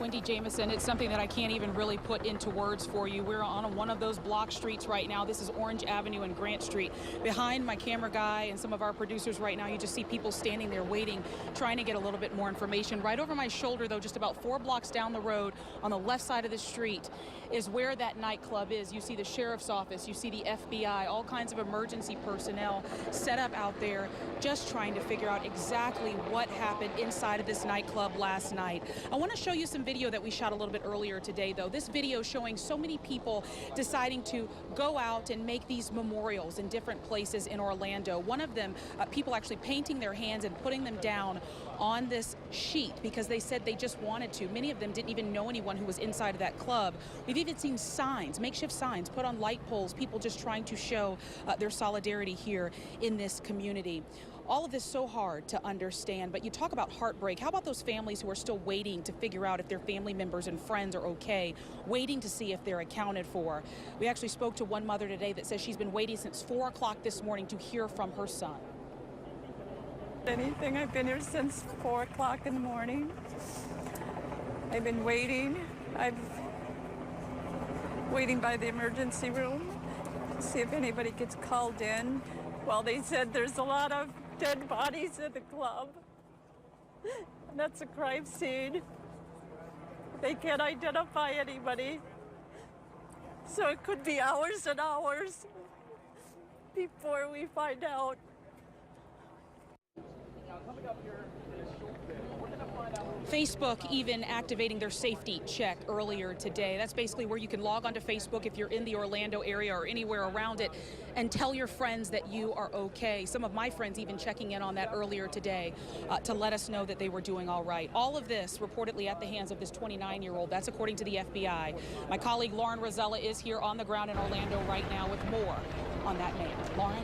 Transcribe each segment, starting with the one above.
Wendy Jamison, it's something that I can't even really put into words for you. We're on one of those block streets right now. This is Orange Avenue and Grant Street. Behind my camera guy and some of our producers right now, you just see people standing there waiting, trying to get a little bit more information. Right over my shoulder, though, just about 4 blocks down the road on the left side of the street is where that nightclub is. You see the sheriff's office, you see the FBI, all kinds of emergency personnel set up out there just trying to figure out exactly what happened inside of this nightclub last night. I want to show you some video that we shot a little bit earlier today, though. This video showing so many people deciding to go out and make these memorials in different places in Orlando. One of them, people actually painting their hands and putting them down on this sheet because they said they just wanted to. Many of them didn't even know anyone who was inside of that club. We've even seen signs, makeshift signs, put on light poles, people just trying to show their solidarity here in this community. All of this so hard to understand, but you talk about heartbreak. How about those families who are still waiting to figure out if their family members and friends are okay, waiting to see if they're accounted for? We actually spoke to one mother today that says she's been waiting since 4 o'clock this morning to hear from her son. Anything, I've been here since 4 o'clock in the morning. I've been waiting. Waiting by the emergency room to see if anybody gets called in. Well, they said there's a lot of dead bodies at the club. And that's a crime scene. They can't identify anybody. So it could be hours and hours before we find out. Facebook even activating their safety check earlier today. That's basically where you can log onto Facebook if you're in the Orlando area or anywhere around it and tell your friends that you are okay. Some of my friends even checking in on that earlier today to let us know that they were doing all right. All of this reportedly at the hands of this 29-year-old. That's according to the FBI. My colleague Lauren Rosella is here on the ground in Orlando right now with more on that man. Lauren?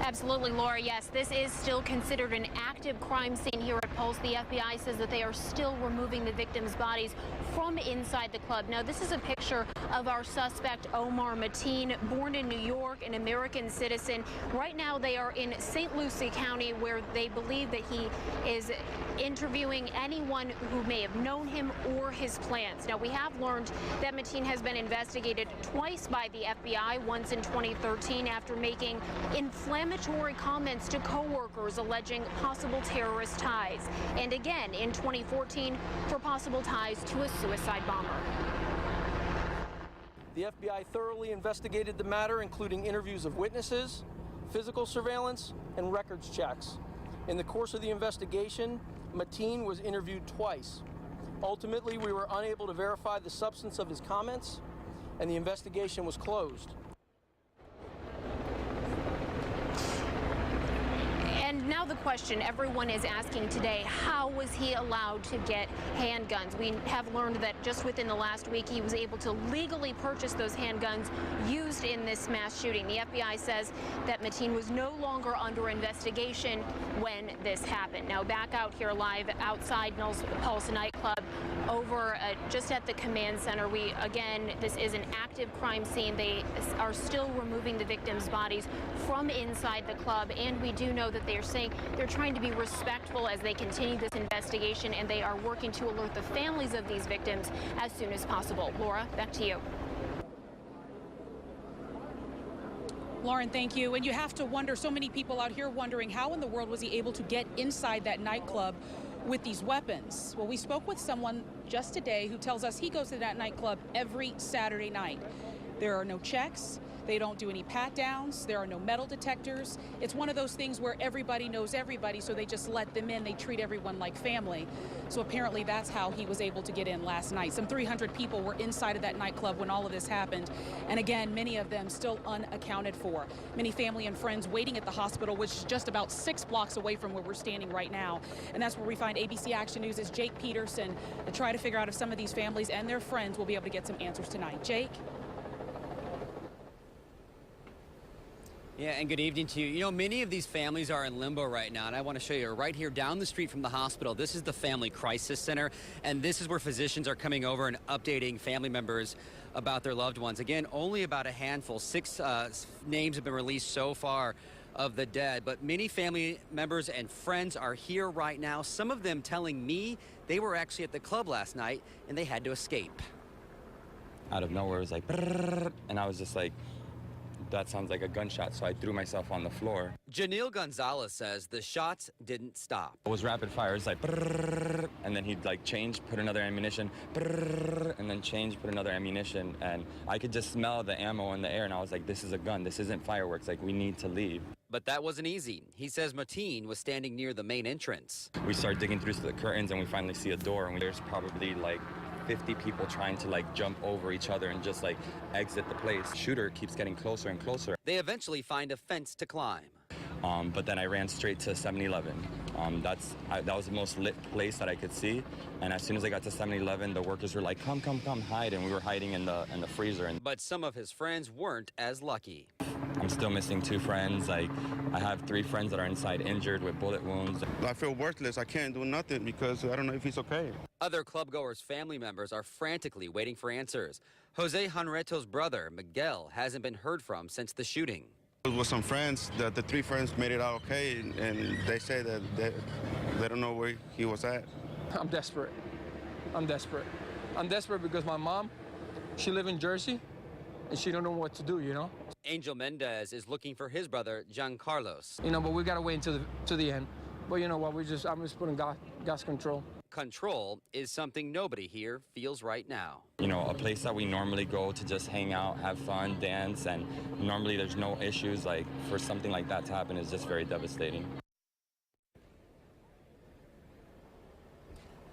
Absolutely, Laura. Yes, this is still considered an active crime scene here at Pulse. The FBI says that they are still removing the victims' bodies from inside the club. Now, this is a picture of our suspect, Omar Mateen, born in New York, an American citizen. Right now, they are in St. Lucie County, where they believe that he is interviewing anyone who may have known him or his plans. Now, we have learned that Mateen has been investigated twice by the FBI, once in 2013 after making inflammatory comments to co-workers alleging possible terrorist ties, and again in 2014 for possible ties to a suicide bomber. The FBI thoroughly investigated the matter, including interviews of witnesses, physical surveillance, and records checks. In the course of the investigation, Mateen was interviewed twice. Ultimately, we were unable to verify the substance of his comments, and the investigation was closed. And now the question everyone is asking today, how was he allowed to get handguns? We have learned that just within the last week, he was able to legally purchase those handguns used in this mass shooting. The FBI says that Mateen was no longer under investigation when this happened. Now back out here live outside Pulse nightclub over just at the command center. Again, this is an active crime scene. They are still removing the victims' bodies from inside the club, and we do know that they are saying they're trying to be respectful as they continue this investigation, and they are working to alert the families of these victims as soon as possible. Laura, back to you. Lauren, thank you. And you have to wonder, so many people out here wondering, how in the world was he able to get inside that nightclub with these weapons? Well, we spoke with someone just today who tells us he goes to that nightclub every Saturday night. There are no checks. They don't do any pat-downs. There are no metal detectors. It's one of those things where everybody knows everybody, so they just let them in. They treat everyone like family. So apparently that's how he was able to get in last night. Some 300 people were inside of that nightclub when all of this happened. And again, many of them still unaccounted for. Many family and friends waiting at the hospital, which is just about 6 blocks away from where we're standing right now. And that's where we find ABC Action News' Jake Peterson to try to figure out if some of these families and their friends will be able to get some answers tonight. Jake? Yeah, and good evening to you. You know, many of these families are in limbo right now, and I want to show you right here down the street from the hospital. This is the Family Crisis Center, and this is where physicians are coming over and updating family members about their loved ones. Again, only about a handful. 6 names have been released so far of the dead. But many family members and friends are here right now, some of them telling me they were actually at the club last night and they had to escape. Out of nowhere, it was like, brrr, and I was just like, that sounds like a gunshot, so I threw myself on the floor. Janil Gonzalez says the shots didn't stop. It was rapid fire. It was like, brrr, and then he'd like change, put another ammunition, brrr, and then change, put another ammunition, and I could just smell the ammo in the air, and I was like, this is a gun, this isn't fireworks, like we need to leave. But that wasn't easy. He says Mateen was standing near the main entrance. We start digging through the curtains, and we finally see a door, and there's probably like 50 people trying to like jump over each other and just like exit the place. Shooter keeps getting closer and closer. They eventually find a fence to climb. But then I ran straight to 7-Eleven. That was the most lit place that I could see. And as soon as I got to 7-Eleven, the workers were like, come, hide. And we were hiding in the freezer. But some of his friends weren't as lucky. I'm still missing 2 friends. Like, I have 3 friends that are inside injured with bullet wounds. I feel worthless. I can't do nothing because I don't know if he's okay. Other clubgoers' family members are frantically waiting for answers. Jose Hanreto's brother, Miguel, hasn't been heard from since the shooting. With some friends, the 3 friends made it out okay, and they say that they don't know where he was at. I'm desperate. I'm desperate. I'm desperate because my mom, she lives in Jersey, and she don't know what to do, you know? Angel Mendez is looking for his brother, Giancarlos. You know, but we got to wait until to the end. But you know what, I'm just putting gas control. Control is something nobody here feels right now. You know, a place that we normally go to just hang out, have fun, dance, and normally there's no issues. Like, for something like that to happen is just very devastating.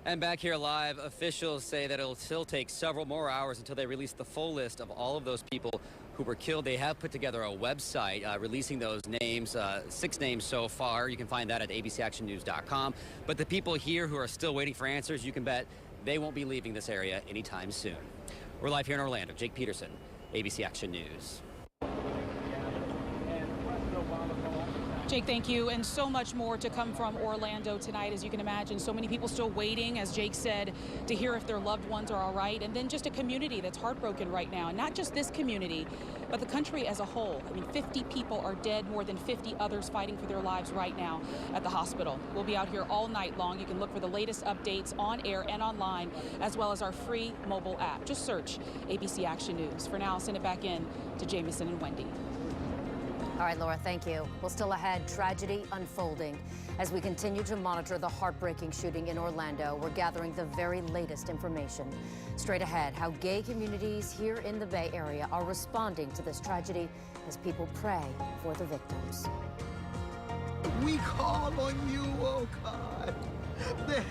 And back here live, officials say that it'll still take several more hours until they release the full list of all of those people who were killed. They have put together a website releasing those names, 6 names so far. You can find that at abcactionnews.com. But the people here who are still waiting for answers, you can bet they won't be leaving this area anytime soon. We're live here in Orlando. Jake Peterson, ABC Action News. Jake, thank you. And so much more to come from Orlando tonight, as you can imagine. So many people still waiting, as Jake said, to hear if their loved ones are all right. And then just a community that's heartbroken right now. And not just this community, but the country as a whole. I mean, 50 people are dead, more than 50 others fighting for their lives right now at the hospital. We'll be out here all night long. You can look for the latest updates on air and online, as well as our free mobile app. Just search ABC Action News. For now, I'll send it back in to Jamison and Wendy. All right, Laura, thank you. Well, still ahead, tragedy unfolding. As we continue to monitor the heartbreaking shooting in Orlando, we're gathering the very latest information. Straight ahead, how gay communities here in the Bay Area are responding to this tragedy as people pray for the victims. We call on you, oh God.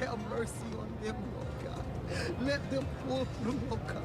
Have mercy on them, oh God. Let them pull through, oh God.